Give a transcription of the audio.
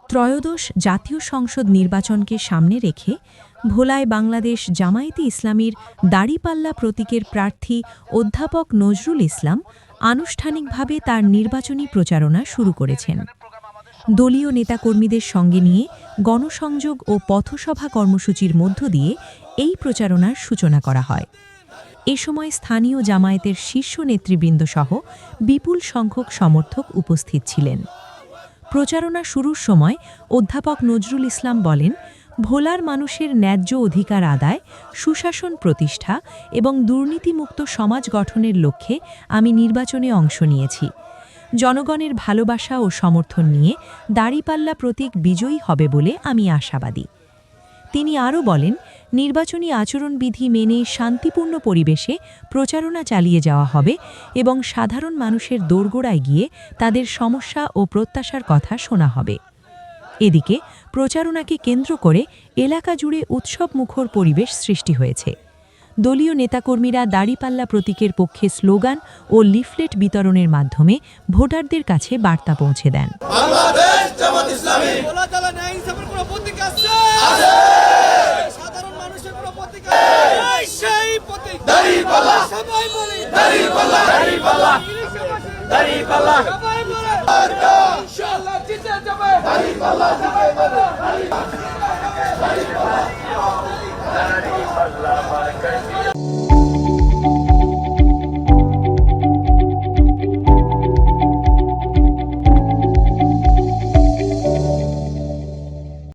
ত্রয়োদশ জাতীয় সংসদ নির্বাচনকে সামনে রেখে ভোলায় বাংলাদেশ জামায়াতে ইসলামীর দাড়িপাল্লা প্রতীকের প্রার্থী অধ্যাপক নজরুল ইসলাম আনুষ্ঠানিকভাবে তার নির্বাচনী প্রচারণা শুরু করেছেন। দলীয় নেতাকর্মীদের সঙ্গে নিয়ে গণসংযোগ ও পথসভা কর্মসূচির মধ্য দিয়ে এই প্রচারণার সূচনা করা হয়। এ সময় স্থানীয় জামায়াতের শীর্ষ নেতৃবৃন্দ সহ বিপুল সংখ্যক সমর্থক উপস্থিত ছিলেন। প্রচারণা শুরুর সময় অধ্যাপক নজরুল ইসলাম বলেন, ভোলার মানুষের ন্যায্য অধিকার আদায়, সুশাসন প্রতিষ্ঠা এবং দুর্নীতিমুক্ত সমাজ গঠনের লক্ষ্যে আমি নির্বাচনে অংশ নিয়েছি। জনগণের ভালোবাসা ও সমর্থন নিয়ে দাড়িপাল্লা প্রতীক বিজয়ী হবে বলে আমি আশাবাদী। তিনি আরও বলেন, নির্বাচনী আচরণবিধি মেনে শান্তিপূর্ণ পরিবেশে প্রচারণা চালিয়ে যাওয়া হবে এবং সাধারণ মানুষের দোরগোড়ায় গিয়ে তাদের সমস্যা ও প্রত্যাশার কথা শোনা হবে। এদিকে প্রচারণাকে কেন্দ্র করে এলাকা জুড়ে উৎসবমুখর পরিবেশ সৃষ্টি হয়েছে। দলীয় নেতাকর্মীরা দাড়িপাল্লা প্রতীকের পক্ষে স্লোগান ও লিফলেট বিতরণের মাধ্যমে ভোটারদের কাছে বার্তা পৌঁছে দেন। ইনশাআল্লাহ জিতে যাবে।